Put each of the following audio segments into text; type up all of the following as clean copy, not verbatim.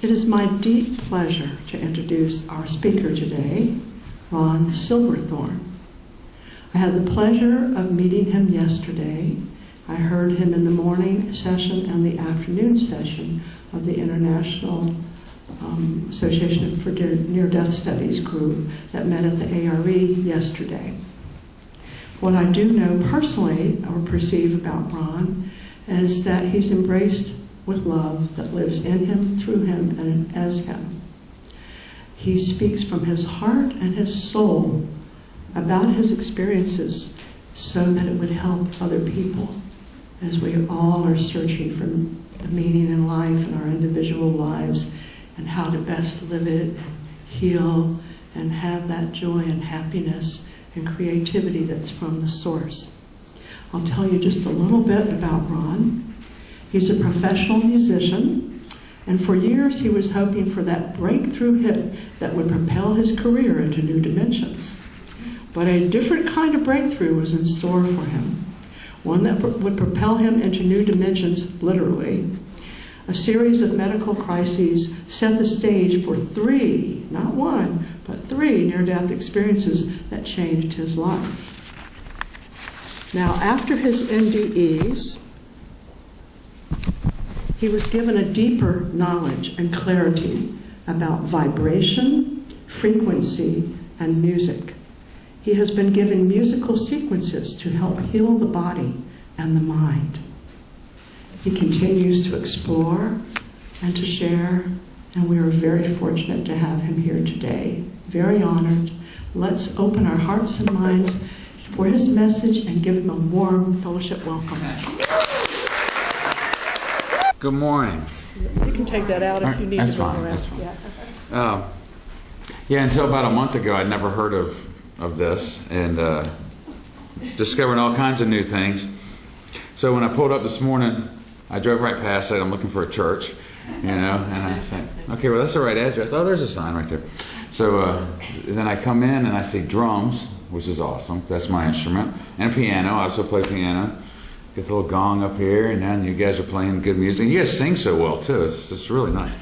It is my deep pleasure to introduce our speaker today, Ron Silverthorn. I had the pleasure of meeting him yesterday. I heard him in the morning session and the afternoon session of the International Association for Near-Death Studies group that met at the ARE yesterday. What I do know personally or perceive about Ron is that he's embraced with love that lives in him, through him, and as him. He speaks from his heart and his soul about his experiences so that it would help other people as we all are searching for the meaning in life and our individual lives and how to best live it, and heal, and have that joy and happiness and creativity that's from the source. I'll tell you just a little bit about Ron. He's a professional musician, and for years he was hoping for that breakthrough hit that would propel his career into new dimensions. But a different kind of breakthrough was in store for him, one that would propel him into new dimensions, literally. A series of medical crises set the stage for 3, not 1, but 3 near-death experiences that changed his life. Now, after his NDEs, he was given a deeper knowledge and clarity about vibration, frequency, and music. He has been given musical sequences to help heal the body and the mind. He continues to explore and to share, and we are very fortunate to have him here today. Very honored. Let's open our hearts and minds for his message and give him a warm fellowship welcome. Good morning. You can take that out if you need that's to move fine, around. that's fine. Yeah. Yeah, until about a month ago, I'd never heard of this, and discovering all kinds of new things. So when I pulled up this morning, I drove right past it. I'm looking for a church, and I said, okay, well, that's the right address. Oh, there's a sign right there. So then I come in and I see drums, which is awesome. That's my instrument, and a piano. I also play piano. Get the little gong up here, and then you guys are playing good music. You guys sing so well, too. It's really nice.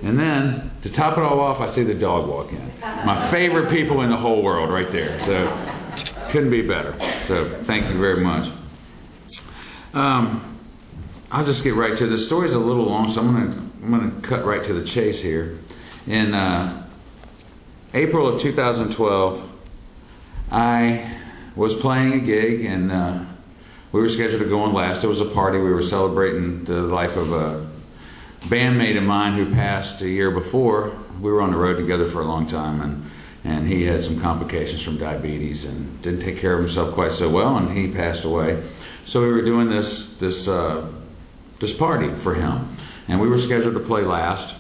And then, to top it all off, I see the dog walk in. My favorite people in the whole world right there. So, couldn't be better. So, thank you very much. I'll just get right to it. The story's a little long, so I'm gonna cut right to the chase here. In April of 2012, I was playing a gig, and we were scheduled to go on last. It was a party. We were celebrating the life of a bandmate of mine who passed a year before. We were on the road together for a long time, and he had some complications from diabetes and didn't take care of himself quite so well, and he passed away. So we were doing this party for him, and we were scheduled to play last.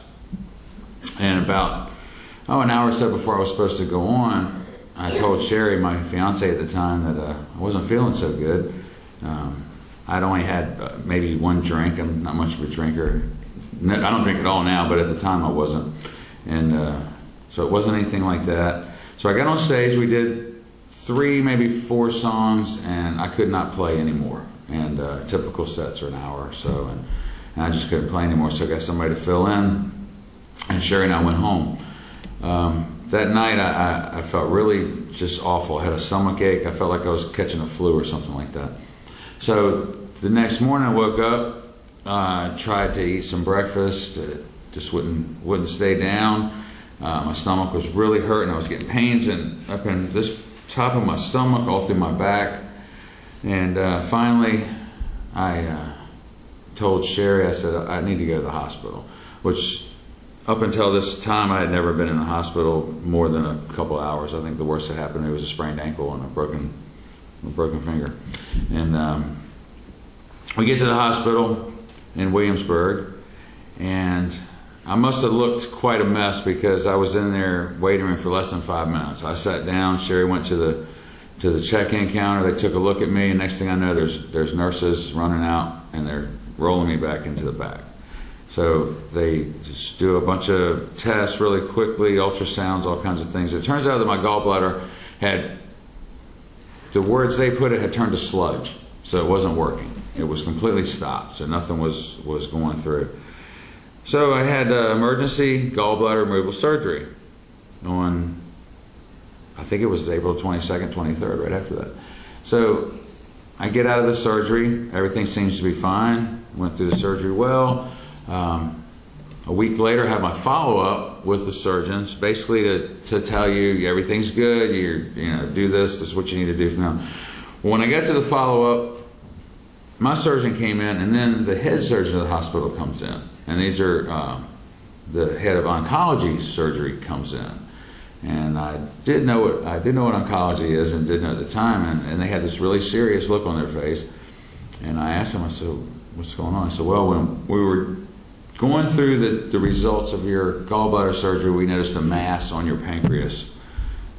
And about an hour or so before I was supposed to go on, I told Sherry, my fiance at the time, that I wasn't feeling so good. I'd only had maybe one drink. I'm not much of a drinker. I don't drink at all now, but at the time I wasn't. And so it wasn't anything like that. So I got on stage. We did 3, maybe 4 songs, and I could not play anymore. And typical sets are an hour or so, and I just couldn't play anymore. So I got somebody to fill in, and Sherry and I went home. That night I felt really just awful. I had a stomach ache. I felt like I was catching a flu or something like that. So the next morning I woke up, tried to eat some breakfast, just wouldn't stay down. My stomach was really hurting. I was getting pains up in this top of my stomach, all through my back. And finally I told Sherry, I said, I need to go to the hospital, which up until this time I had never been in the hospital more than a couple hours. I think the worst that happened to me was a sprained ankle and a broken finger. And we get to the hospital in Williamsburg, and I must have looked quite a mess because I was in there waiting room for less than 5 minutes. I sat down, Sherry went to the check-in counter, they took a look at me, and next thing I know there's nurses running out and they're rolling me back into the back. So they just do a bunch of tests really quickly, ultrasounds, all kinds of things. It turns out that my gallbladder had, the words they put it, had turned to sludge. So it wasn't working. It was completely stopped. So nothing was going through. So I had emergency gallbladder removal surgery on, I think it was April 22nd, 23rd, right after that. So I get out of the surgery, everything seems to be fine, went through the surgery well. A week later, I had my follow-up with the surgeons, basically to tell you everything's good, do this is what you need to do from now. Well, when I got to the follow-up, my surgeon came in, and then the head surgeon of the hospital comes in. And these are, the head of oncology surgery comes in. And I did know what oncology is and didn't know at the time, and they had this really serious look on their face. And I asked them, I said, what's going on? I said, well, when we were going through the results of your gallbladder surgery, we noticed a mass on your pancreas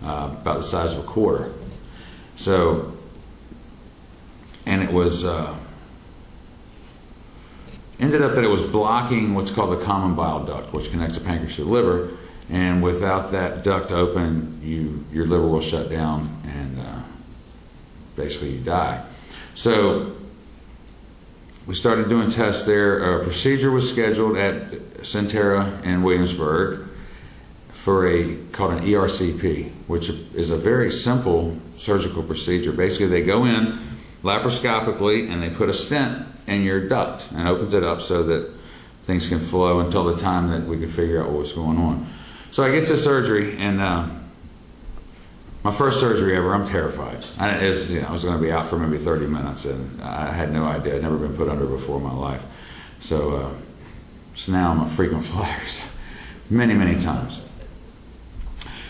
about the size of a quarter. So, and it was, ended up that it was blocking what's called the common bile duct, which connects the pancreas to the liver. And without that duct open, your liver will shut down and basically you die. So we started doing tests there. A procedure was scheduled at Centera in Williamsburg for called an ERCP, which is a very simple surgical procedure. Basically, they go in laparoscopically and they put a stent in your duct and opens it up so that things can flow until the time that we can figure out what was going on. So I get to surgery, and my first surgery ever, I'm terrified. I was going to be out for maybe 30 minutes, and I had no idea. I'd never been put under before in my life. So now I'm a frequent flyer many, many times.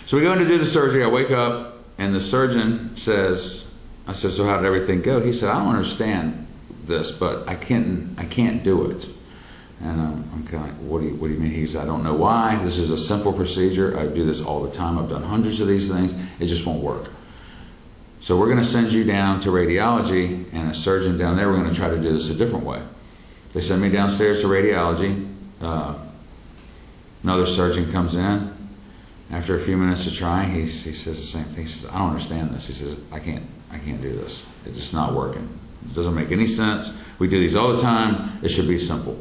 So we go in to do the surgery. I wake up, and the surgeon says, I said, so how did everything go? He said, I don't understand this, but I can't do it. And I'm kind of like, what do you mean? He said, I don't know why. This is a simple procedure. I do this all the time. I've done hundreds of these things. It just won't work. So we're going to send you down to radiology, and a surgeon down there, we're going to try to do this a different way. They send me downstairs to radiology. Another surgeon comes in. After a few minutes of trying, he says the same thing. He says, I don't understand this. He says, I can't do this. It's just not working. It doesn't make any sense. We do these all the time. It should be simple.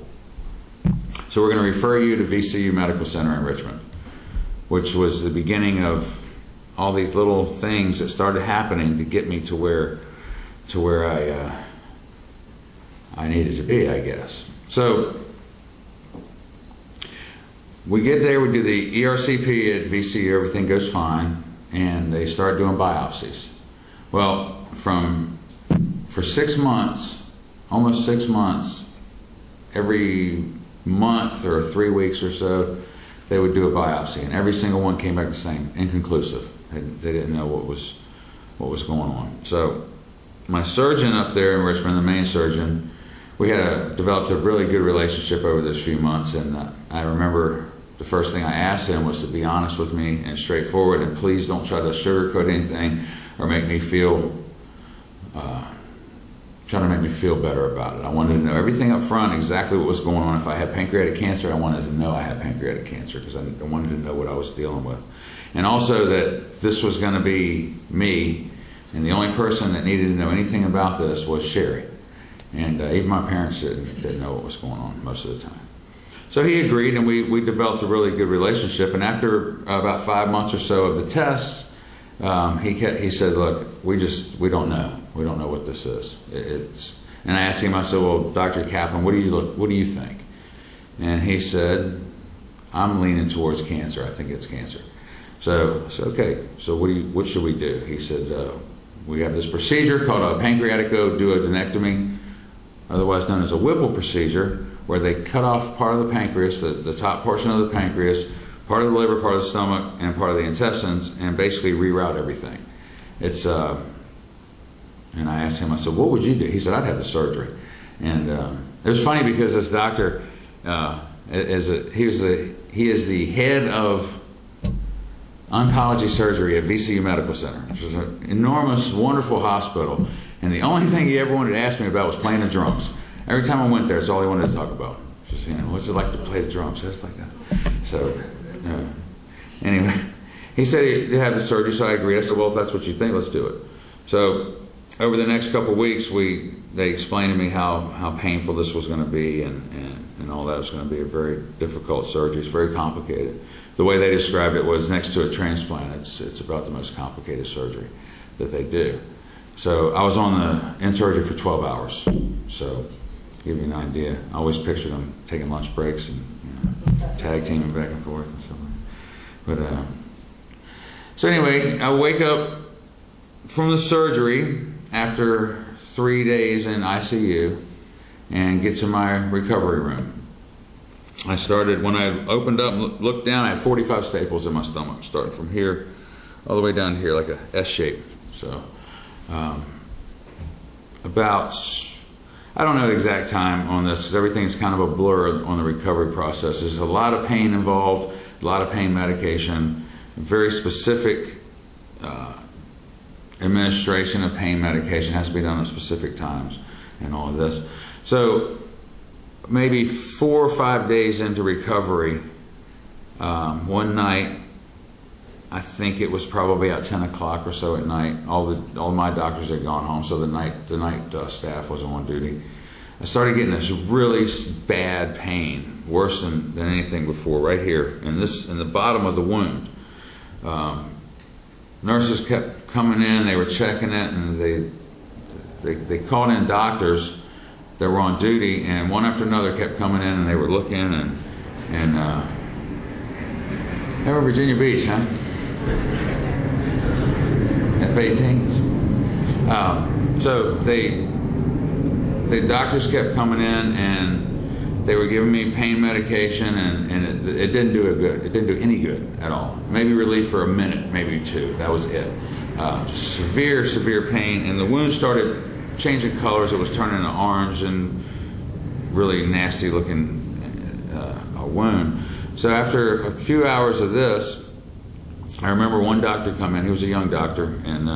So we're going to refer you to VCU Medical Center in Richmond, which was the beginning of all these little things that started happening to get me to where I needed to be, I guess. So we get there, we do the ERCP at VCU, everything goes fine, and they start doing biopsies. Well, for 6 months, almost 6 months, every month or 3 weeks or so, they would do a biopsy, and every single one came back the same, inconclusive. They didn't know what was going on. So my surgeon up there in Richmond, the main surgeon, we had developed a really good relationship over those few months, and I remember the first thing I asked him was to be honest with me and straightforward, and please don't try to sugarcoat anything or make me feel better about it. I wanted to know everything up front, exactly what was going on. If I had pancreatic cancer, I wanted to know I had pancreatic cancer because I wanted to know what I was dealing with. And also that this was going to be me, and the only person that needed to know anything about this was Sherry. And even my parents didn't know what was going on most of the time. So he agreed, and we developed a really good relationship. And after about 5 months or so of the tests, he said, look, we don't know. We don't know what this is. And I asked him, I said, well, Dr. Kaplan, what do you think? And he said, I'm leaning towards cancer. I think it's cancer. So I said, okay, so what should we do? He said, we have this procedure called a pancreaticoduodenectomy, otherwise known as a Whipple procedure, where they cut off part of the pancreas, the top portion of the pancreas, part of the liver, part of the stomach, and part of the intestines, and basically reroute everything. And I asked him, I said, what would you do? He said, I'd have the surgery. And it was funny because this doctor, he is the head of oncology surgery at VCU Medical Center, which is an enormous, wonderful hospital. And the only thing he ever wanted to ask me about was playing the drums. Every time I went there, that's all he wanted to talk about. Just, what's it like to play the drums? Just like that. So, anyway, he said he'd have the surgery, so I agreed. I said, well, if that's what you think, let's do it. So over the next couple of weeks, they explained to me how painful this was going to be and all that. It was going to be a very difficult surgery. It's very complicated. The way they described it was next to a transplant. It's about the most complicated surgery that they do. So I was in surgery for 12 hours. So to give you an idea, I always pictured them taking lunch breaks and tag teaming back and forth and stuff like that. But so anyway, I wake up from the surgery after 3 days in ICU and get to my recovery room. I started, when I opened up and looked down, I had 45 staples in my stomach, starting from here all the way down to here, like a S shape. So about, I don't know the exact time on this because everything's kind of a blur on the recovery process. There's a lot of pain involved, a lot of pain medication, very specific administration of pain medication has to be done at specific times and all of this. So maybe 4 or 5 days into recovery, one night, I think it was probably at 10 o'clock or so at night, all my doctors had gone home, so the night staff was on duty. I started getting this really bad pain, worse than anything before, right here, in the bottom of the wound. Nurses kept coming in, they were checking it, and they called in doctors that were on duty, and one after another kept coming in, and they were looking, and they were Virginia Beach, huh? F-18s. So the doctors kept coming in, and they were giving me pain medication, and it didn't do good. It didn't do any good at all. Maybe relief for a minute, maybe 2. That was it. Just severe pain, and the wound started changing colors. It was turning into orange and really nasty looking wound. So after a few hours of this, I remember one doctor come in. He was a young doctor, and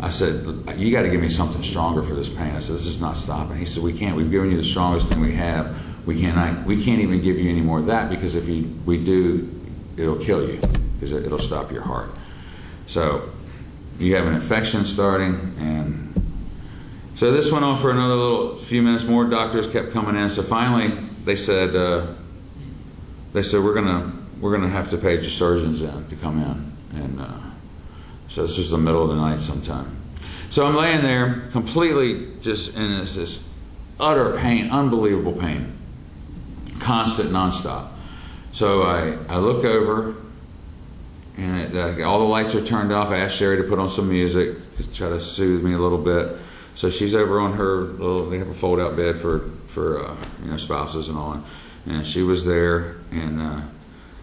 I said, "You got to give me something stronger for this pain." I said, "This is not stopping." He said, "We can't. We've given you the strongest thing we have. We can't even give you any more of that because if we do, it'll kill you because it'll stop your heart. So you have an infection starting." And so this went on for another few minutes. More doctors kept coming in. So finally, they said we're gonna have to page the surgeons in to come in. And so this was the middle of the night sometime. So I'm laying there completely just in this utter pain, unbelievable pain, constant, nonstop. So I look over, and all the lights are turned off. I asked Sherry to put on some music to try to soothe me a little bit. So she's over on her they have a fold-out bed for spouses and all, and she was there, and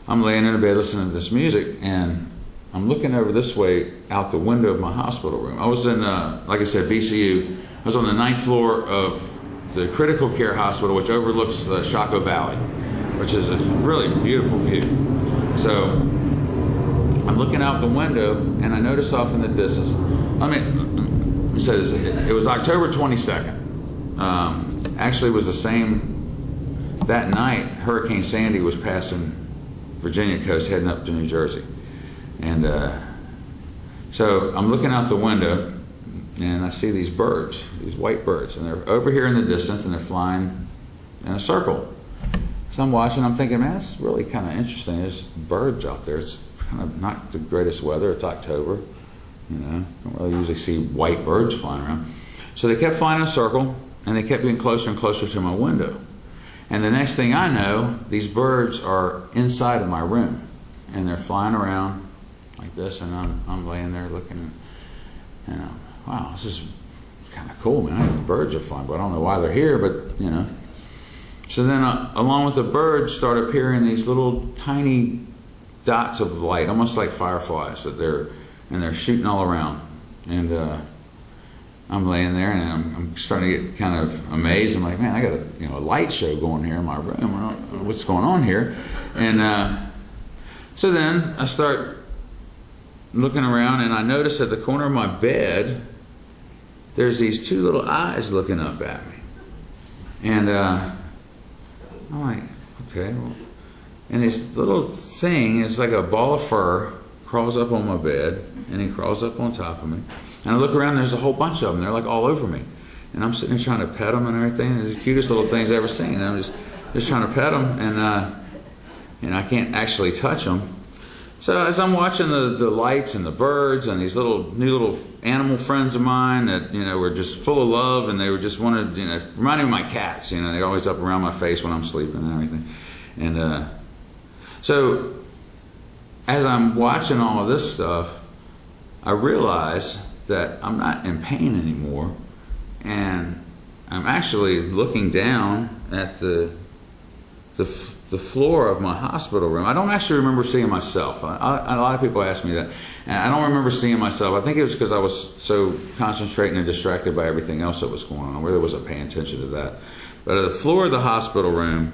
I'm laying in a bed listening to this music, and I'm looking over this way out the window of my hospital room. I was in, like I said, VCU. I was on the 9th floor of the critical care hospital, which overlooks the Chaco Valley, which is a really beautiful view. So I'm looking out the window, and I notice off in the distance, it says it was October 22nd. Actually, it was the same, that night, Hurricane Sandy was passing Virginia coast heading up to New Jersey. And so I'm looking out the window, and I see these birds, these white birds, and they're over here in the distance, and they're flying in a circle. So I'm watching, I'm thinking, man, that's really kind of interesting. There's birds out there. It's kind of not the greatest weather. It's October. Don't really usually see white birds flying around. So they kept flying in a circle, and they kept getting closer and closer to my window. And the next thing I know, these birds are inside of my room, and they're flying around like this, and I'm laying there looking, and wow, this is kind of cool, man. The birds are flying, but I don't know why they're here, but So then, along with the birds, start appearing these little tiny dots of light, almost like fireflies, and they're shooting all around. And I'm laying there, and I'm starting to get kind of amazed. I'm like, man, I got a light show going here in my room. I don't know what's going on here. And so then I start looking around, and I notice at the corner of my bed, there's these 2 little eyes looking up at me. And I'm like, okay, well. And this little thing is like a ball of fur, crawls up on my bed, and he crawls up on top of me. And I look around, and there's a whole bunch of them. They're like all over me. And I'm sitting there trying to pet them and everything. They're the cutest little things I've ever seen. And I'm just trying to pet them, and I can't actually touch them. So as I'm watching the lights and the birds and these new little animal friends of mine that, were just full of love, and they were just wanted, reminding me of my cats, they're always up around my face when I'm sleeping and everything. And so as I'm watching all of this stuff, I realize that I'm not in pain anymore, and I'm actually looking down at the floor of my hospital room. I don't actually remember seeing myself. A lot of people ask me that, and I don't remember seeing myself. I think it was because I was so concentrating and distracted by everything else that was going on. I really wasn't paying attention to that. But the floor of the hospital room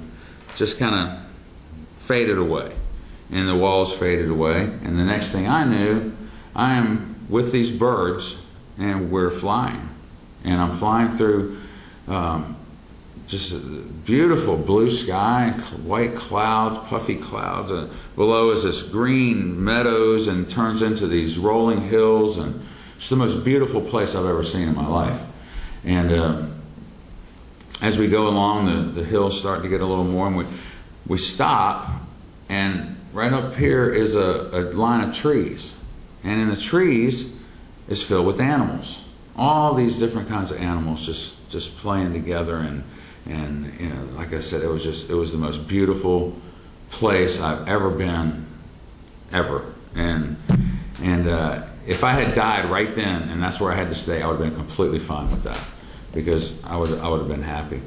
just kind of faded away, and the walls faded away, and the next thing I knew, I am with these birds, and we're flying. And I'm flying through just a beautiful blue sky, white clouds, puffy clouds. Below is this green meadows and turns into these rolling hills, and it's the most beautiful place I've ever seen in my life. And as we go along, the hills start to get a little more, and we stop, and right up here is a line of trees. And in the trees is filled with animals. All these different kinds of animals just playing together, and like I said, it was the most beautiful place I've ever been, ever. And if I had died right then, and that's where I had to stay, I would have been completely fine with that, because I would have been happy.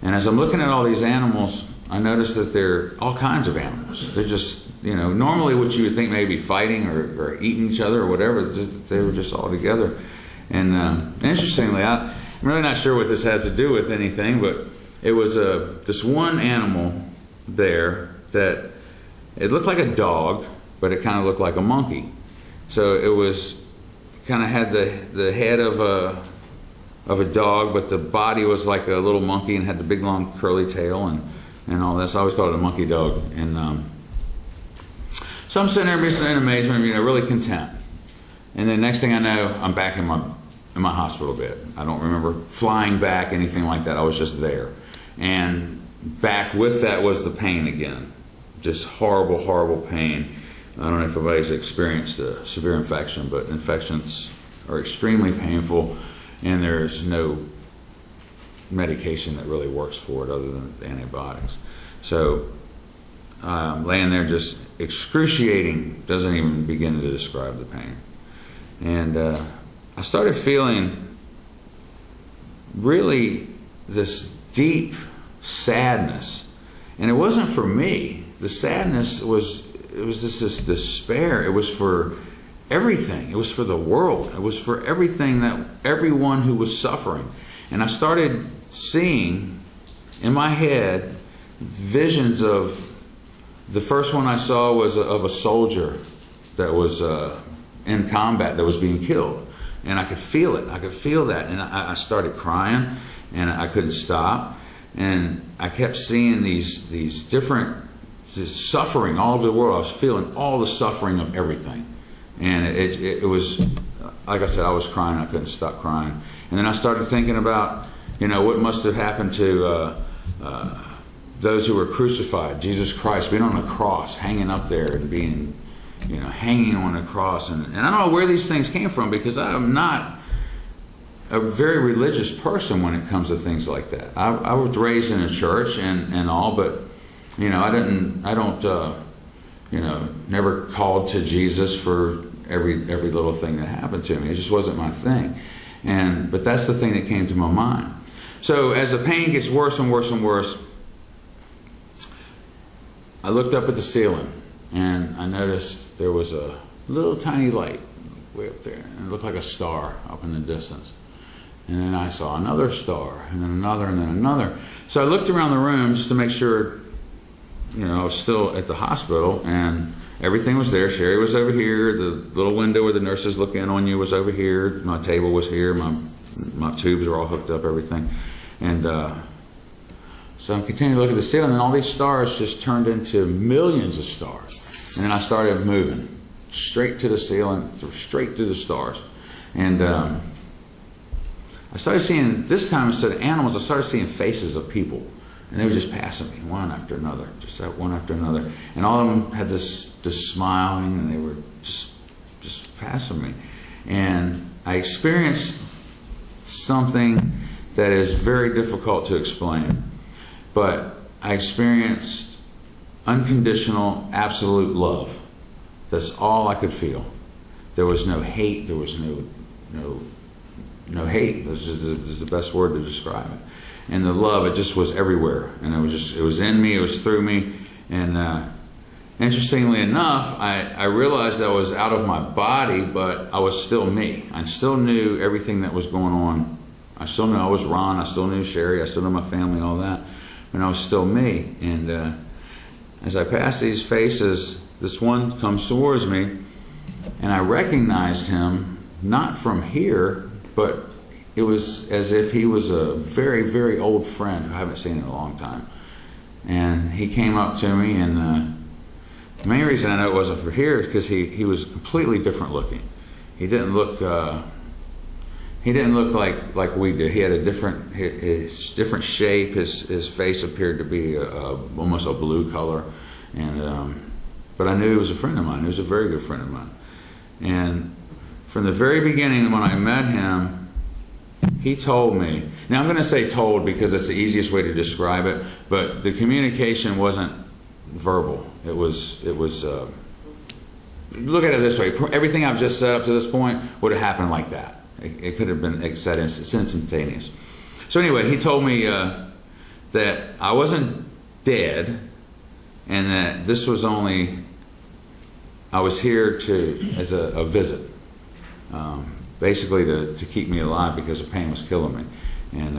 And as I'm looking at all these animals, I noticed that they're all kinds of animals. They're just, normally what you would think maybe fighting or eating each other or whatever, they were just all together. And interestingly, I'm really not sure what this has to do with anything, but it was this one animal there that it looked like a dog, but it kind of looked like a monkey. So it was kind of had the head of a dog, but the body was like a little monkey and had the big long curly tail and all this. I always called it a monkey dog. And so I'm sitting there in amazement, really content. And then next thing I know, I'm back in my hospital bed. I don't remember flying back, anything like that. I was just there. And back with that was the pain again. Just horrible, horrible pain. I don't know if anybody's experienced a severe infection, but infections are extremely painful, and there's no medication that really works for it other than antibiotics. So laying there just excruciating, doesn't even begin to describe the pain. And I started feeling really this deep sadness. And it wasn't for me. The sadness was just this despair. It was for everything. It was for the world. It was for everything, that everyone who was suffering. And I started seeing in my head visions of, the first one I saw was of a soldier that was in combat, that was being killed. And I could feel it. I could feel that. And I started crying, and I couldn't stop. And I kept seeing these different suffering all over the world. I was feeling all the suffering of everything. And it was, like I said, I was crying. I couldn't stop crying. And then I started thinking about, what must have happened to those who were crucified. Jesus Christ being on a cross, hanging up there and being, hanging on a cross. And I don't know where these things came from, because I'm not a very religious person when it comes to things like that. I was raised in a church and all, but never called to Jesus for every little thing that happened to me. It just wasn't my thing. But that's the thing that came to my mind. So as the pain gets worse and worse and worse, I looked up at the ceiling, and I noticed there was a little tiny light way up there, and it looked like a star up in the distance. And then I saw another star, and then another, and then another. So I looked around the room just to make sure, I was still at the hospital, and everything was there. Sherry was over here. The little window where the nurses look in on you was over here. My table was here. My tubes were all hooked up, everything. And so I continued to look at the ceiling, and all these stars just turned into millions of stars. And then I started moving, straight to the ceiling, straight through the stars. And I started seeing, this time instead of animals, I started seeing faces of people. And they were just passing me, one after another, just one after another. And all of them had this smiling, and they were just passing me. And I experienced something that is very difficult to explain. But I experienced unconditional, absolute love. That's all I could feel. There was no hate. There was no hate. This is the best word to describe it. And the love, it just was everywhere. And it was in me, it was through me. And interestingly enough, I realized I was out of my body, but I was still me. I still knew everything that was going on. I still knew I was Ron. I still knew Sherry. I still knew my family and all that. And I was still me. And as I passed these faces, this one comes towards me, and I recognized him, not from here, but it was as if he was a very, very old friend who I haven't seen in a long time. And he came up to me, and the main reason I know it wasn't for here is because he was completely different looking. He didn't look like we did. He had a different shape. His face appeared to be almost a blue color, and but I knew he was a friend of mine. He was a very good friend of mine. And from the very beginning, when I met him, he told me. Now I'm going to say told because it's the easiest way to describe it. But the communication wasn't verbal. It was. Look at it this way. Everything I've just said up to this point would have happened like that. It could have been said instantaneous. So anyway, he told me that I wasn't dead, and that this was only, I was here as a visit, basically to keep me alive because the pain was killing me. And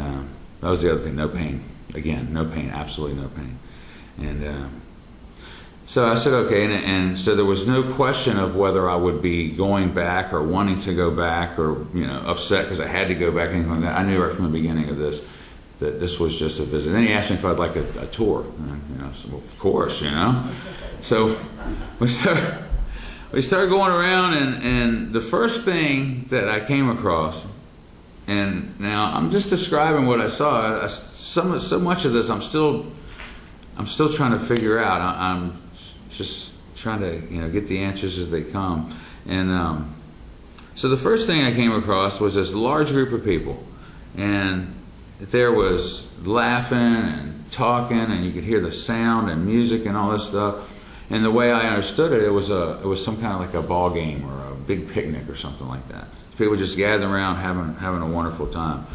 that was the other thing, no pain. Again, no pain, absolutely no pain. And so I said, okay, and so there was no question of whether I would be going back or wanting to go back or, upset because I had to go back, anything like that. I knew right from the beginning of this that this was just a visit. Then he asked me if I'd like a tour. And, I said, well, of course, So we started going around, and the first thing that I came across, and now I'm just describing what I saw. So much of this I'm still trying to figure out. I'm just trying to get the answers as they come. And so the first thing I came across was this large group of people, and there was laughing and talking, and you could hear the sound and music and all this stuff. And the way I understood it, it was some kind of like a ball game or a big picnic or something like that. People just gathering around having a wonderful time.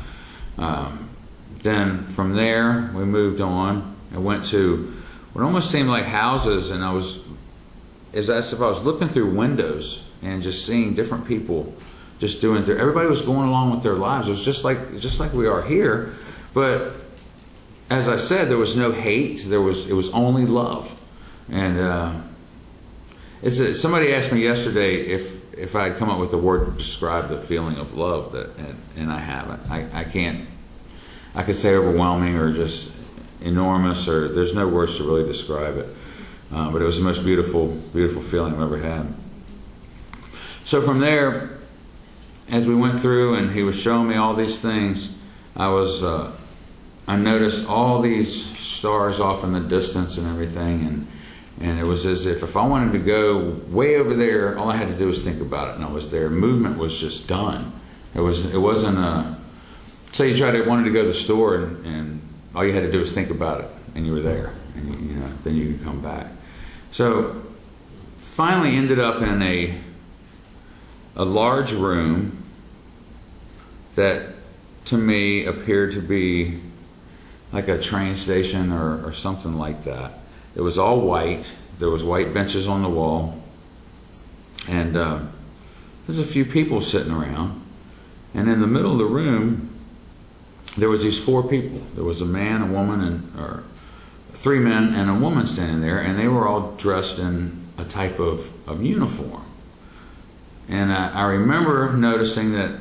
Then from there we moved on and went to what almost seemed like houses, and I was looking through windows and just seeing different people just doing everybody was going along with their lives. It was just like we are here, but as I said, there was no hate. It was only love. And somebody asked me yesterday if I had come up with a word to describe the feeling of love, and I haven't. I can't. I could say overwhelming or just enormous, or there's no words to really describe it. But it was the most beautiful, beautiful feeling I've ever had. So from there, as we went through and he was showing me all these things, I noticed all these stars off in the distance and everything, and it was as if I wanted to go way over there, all I had to do was think about it, and I was there. Movement was just done. It wasn't say you wanted to go to the store, and all you had to do was think about it, and you were there, and then you could come back. So finally ended up in a large room that to me appeared to be like a train station or something like that. It was all white. There was white benches on the wall, and there's a few people sitting around. And in the middle of the room, there was these four people. There was a man, a woman, or three men and a woman standing there, and they were all dressed in a type of uniform. And I remember noticing that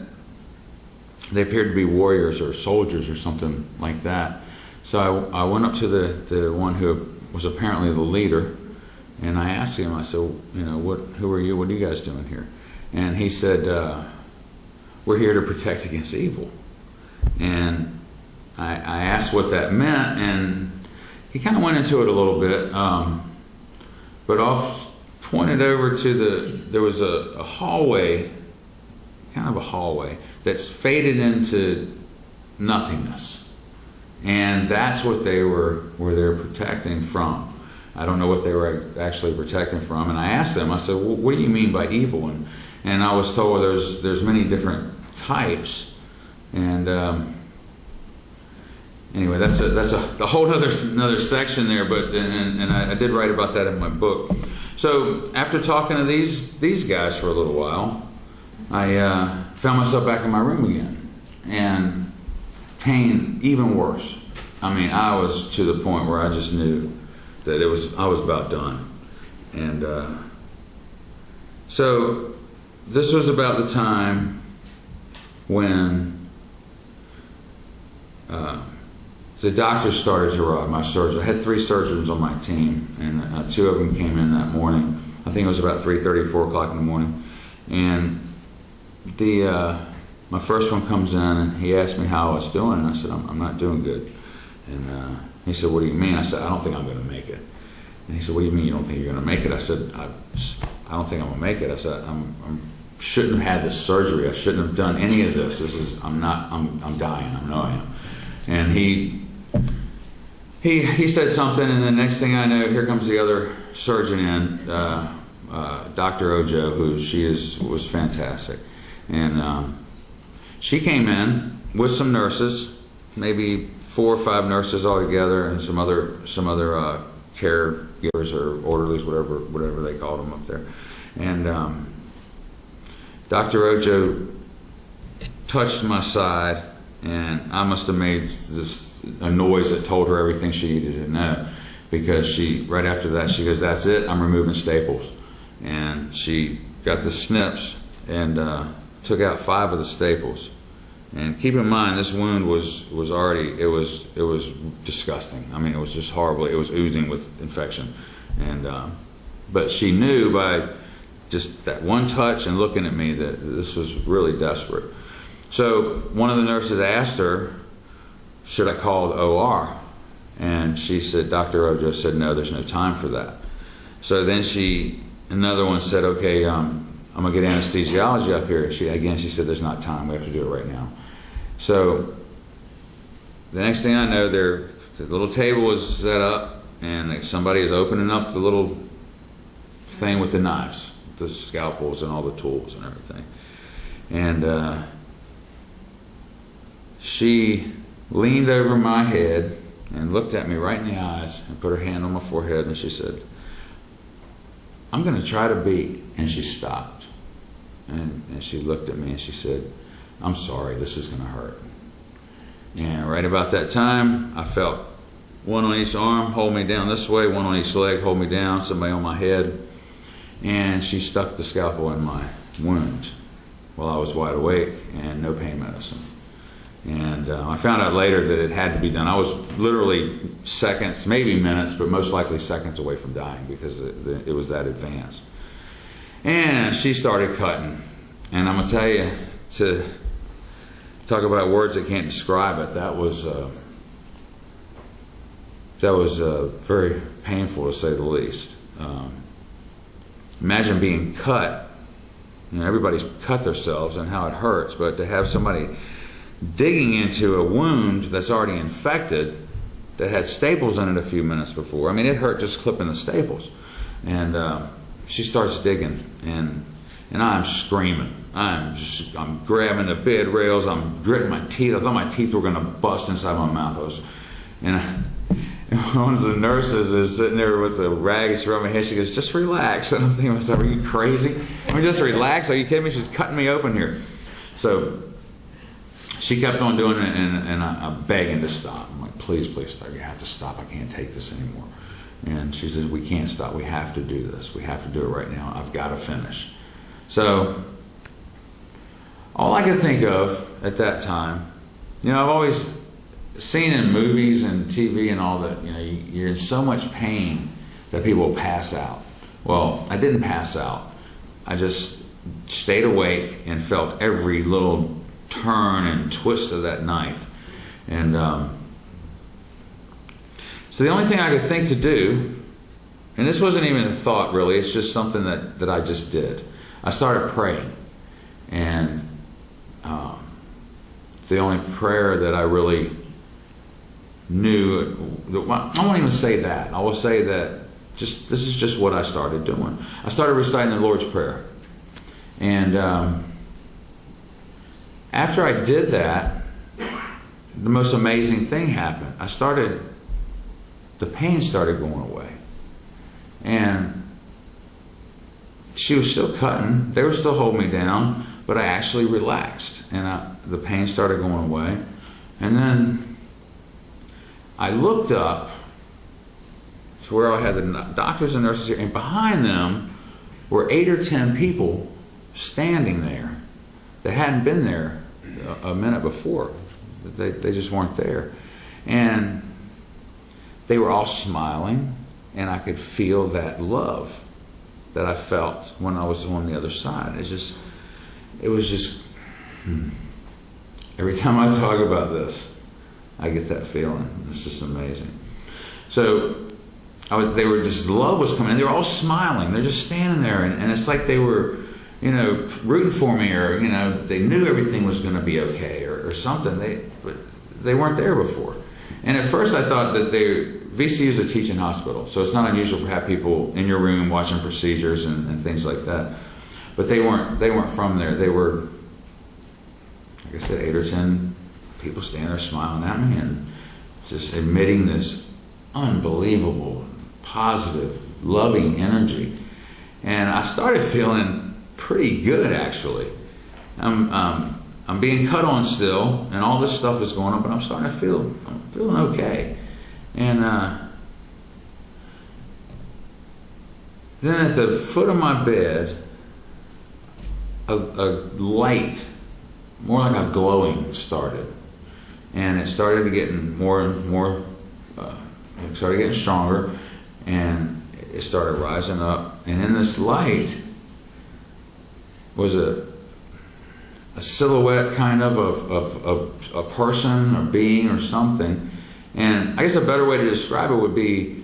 they appeared to be warriors or soldiers or something like that. So I went up to the one who was apparently the leader, And I asked him, I said, who are you? What are you guys doing here? And he said, we're here to protect against evil. And I asked what that meant, and he kind of went into it a little bit, but pointed over to there was a hallway, kind of a hallway, that's faded into nothingness. And that's what they were protecting from. I don't know what they were actually protecting from. And I asked them, I said, well, what do you mean by evil? And I was told there's many different types. And anyway, that's a whole another section there. But and I did write about that in my book. So after talking to these guys for a little while, I found myself back in my room again, and pain even worse. I mean, I was to the point where I just knew that I was about done. And so this was about the time when the doctors started to arrive, my surgeon. I had 3 surgeons on my team, and 2 of them came in that morning. I think it was about 3:30, 4 o'clock in the morning. And my first one comes in, and he asked me how I was doing, and I said, I'm not doing good. And he said, what do you mean? I said, I don't think I'm going to make it. And he said, what do you mean you don't think you're going to make it? I said, I don't think I'm going to make it. I said, I shouldn't have had this surgery. I shouldn't have done any of this. I'm dying. I know I am. And he said something, and the next thing I know, here comes the other surgeon in, Dr. Ojo, who was fantastic. And she came in with some nurses, maybe 4 or 5 nurses all together, and some other caregivers or orderlies, whatever they called them up there. And Dr. Ojo touched my side, and I must have made a noise that told her everything she needed to know, because right after that, she goes, that's it, I'm removing staples. And she got the snips and took out 5 of the staples. And keep in mind, this wound was already, it was disgusting. I mean, it was just horrible. It was oozing with infection. And but she knew by just that one touch and looking at me that this was really desperate. So one of the nurses asked her, should I call the OR? And she said, Dr. Ojo said, no, there's no time for that. So then another one said, okay, I'm going to get anesthesiology up here. She said, there's not time. We have to do it right now. So the next thing I know, the little table was set up, and somebody is opening up the little thing with the knives, the scalpels and all the tools and everything. And she leaned over my head and looked at me right in the eyes and put her hand on my forehead, and she said, I'm going to try to be. And she stopped. And she looked at me and she said, I'm sorry, this is going to hurt. And right about that time, I felt one on each arm hold me down this way, one on each leg hold me down, somebody on my head. And she stuck the scalpel in my wound while I was wide awake, and no pain medicine. And I found out later that it had to be done. I was literally seconds, maybe minutes, but most likely seconds away from dying, because it was that advanced. And she started cutting. And I'm going to tell you, to talk about words that can't describe it, that was very painful, to say the least. Imagine being cut. You know, everybody's cut themselves and how it hurts, but to have somebody digging into a wound that's already infected, that had staples in it a few minutes before. I mean, it hurt just clipping the staples. And she starts digging, and I'm screaming. I'm grabbing the bed rails. I'm gritting my teeth. I thought my teeth were going to bust inside my mouth. And one of the nurses is sitting there with a rag around my head. She goes, just relax. And I'm thinking to myself, are you crazy? I mean, just relax. Are you kidding me? She's cutting me open here. So she kept on doing it, and I'm begging to stop. I'm like, please stop. You have to stop. I can't take this anymore. And she says, we can't stop. We have to do this. We have to do it right now. I've got to finish. So all I could think of at that time, you know, I've always seen in movies and TV and all that, you know, you're in so much pain that people will pass out. Well, I didn't pass out. I just stayed awake and felt every little turn and twist of that knife. And so the only thing I could think to do, and this wasn't even a thought really, it's just something that I just did. I started praying. And the only prayer that I really knew, I won't even say that. I will say that this is just what I started doing. I started reciting the Lord's Prayer. And after I did that, the most amazing thing happened. The pain started going away. And she was still cutting. They were still holding me down, but I actually relaxed. And the pain started going away. And then I looked up to where I had the doctors and nurses here, and behind them were 8 or 10 people standing there that hadn't been there a minute before. They just weren't there. And they were all smiling, and I could feel that love that I felt when I was on the other side. It was just every time I talk about this, I get that feeling. It's just amazing. So love was coming, and they were all smiling. They're just standing there, and it's like they were, rooting for me, or they knew everything was going to be okay, or something. But they weren't there before. And at first, I thought that VCU is a teaching hospital, so it's not unusual to have people in your room watching procedures and things like that. But they weren't from there. They were, like I said, 8 or 10 people standing there smiling at me and just emitting this unbelievable, positive, loving energy. And I started feeling pretty good, actually. I'm being cut on still, and all this stuff is going on, but I'm feeling okay. And then at the foot of my bed, a light, more like a glowing, started. And it started getting more and more, it started getting stronger, and it started rising up. And in this light was a silhouette kind of a person or being or something. And I guess a better way to describe it would be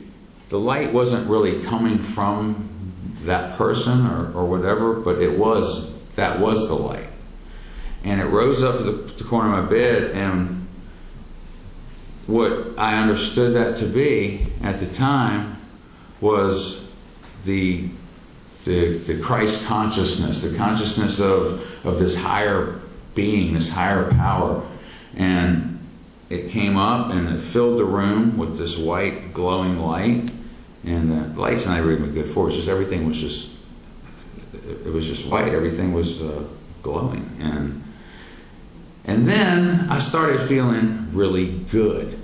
the light wasn't really coming from that person or whatever, but that was the light. And it rose up to the corner of my bed, and what I understood that to be at the time was the Christ consciousness, the consciousness of this higher being, this higher power. And it came up and it filled the room with this white glowing light. And the light's not even good for it. It's just everything was just, it was just white. Everything was glowing. And then I started feeling really good.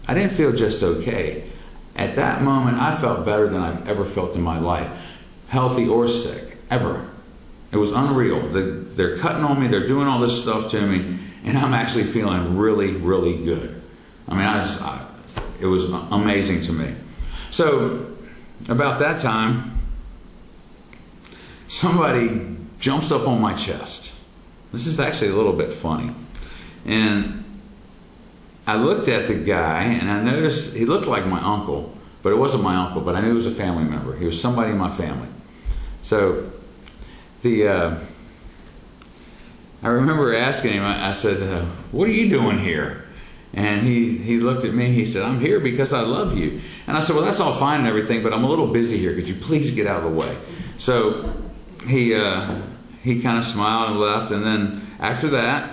I didn't feel just okay. At that moment, I felt better than I've ever felt in my life, healthy or sick, ever. It was unreal. They're cutting on me, they're doing all this stuff to me, and I'm actually feeling really, really good. I mean, it was amazing to me. So, about that time, somebody jumps up on my chest. This is actually a little bit funny. And I looked at the guy, and I noticed he looked like my uncle, but it wasn't my uncle, but I knew he was a family member. He was somebody in my family. So, I remember asking him, I said, what are you doing here? And he looked at me, he said, I'm here because I love you. And I said, well, that's all fine and everything, but I'm a little busy here. Could you please get out of the way? So he kind of smiled and left. And then after that,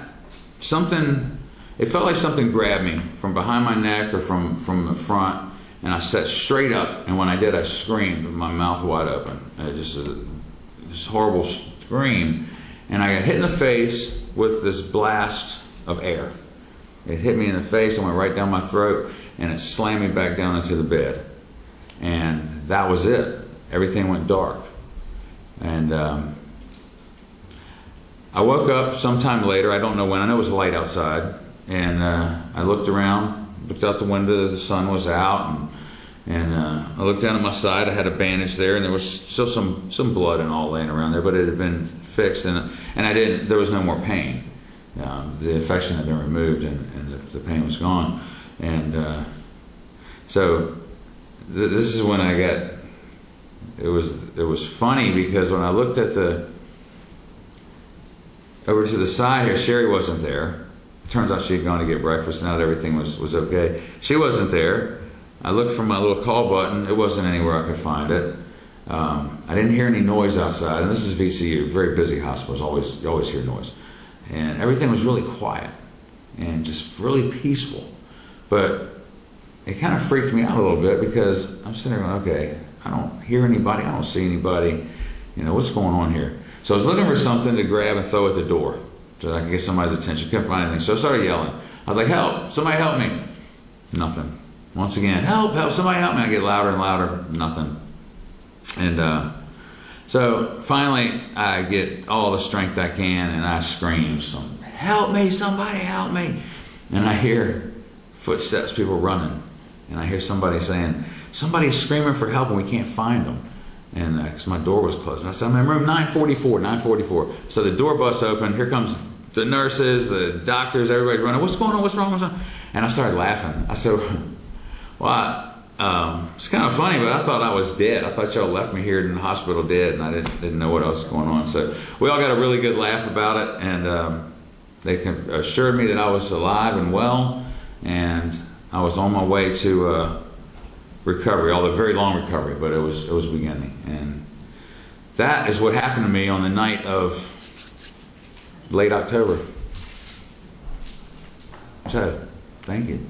it felt like something grabbed me from behind my neck or from the front. And I sat straight up. And when I did, I screamed with my mouth wide open. This horrible scream. And I got hit in the face with this blast of air. It hit me in the face and went right down my throat, and it slammed me back down into the bed. And that was it. Everything went dark. And I woke up sometime later, I don't know when, I know it was light outside, and I looked around, looked out the window, the sun was out, And I looked down at my side. I had a bandage there, and there was still some blood and all laying around there, but it had been fixed, and I didn't. There was no more pain. The infection had been removed, and the pain was gone. And so this is when I got. It was funny because when I looked at over to the side here, Sherry wasn't there. It turns out she had gone to get breakfast. Now that everything was okay, she wasn't there. I looked for my little call button. It wasn't anywhere I could find it. I didn't hear any noise outside. And this is VCU, very busy hospital. You always hear noise. And everything was really quiet and just really peaceful. But it kind of freaked me out a little bit because I'm sitting there going, okay, I don't hear anybody. I don't see anybody. What's going on here? So I was looking for something to grab and throw at the door so I could get somebody's attention. Couldn't find anything. So I started yelling. I was like, help! Somebody help me! Nothing. Once again, help! Help! Somebody help me! I get louder and louder. Nothing. And so finally, I get all the strength I can, and I scream, help me! Somebody help me! And I hear footsteps, people running. And I hear somebody saying, somebody's screaming for help, and we can't find them. And because my door was closed. And I said, I'm in room 944. So the door busts open. Here comes the nurses, the doctors, everybody's running. What's going on? What's wrong? What's wrong? And I started laughing. I said, well, it's kind of funny, but I thought I was dead. I thought y'all left me here in the hospital dead, and I didn't know what else was going on. So we all got a really good laugh about it, and they assured me that I was alive and well, and I was on my way to recovery, although very long recovery, but it was beginning. And that is what happened to me on the night of late October. So, thank you.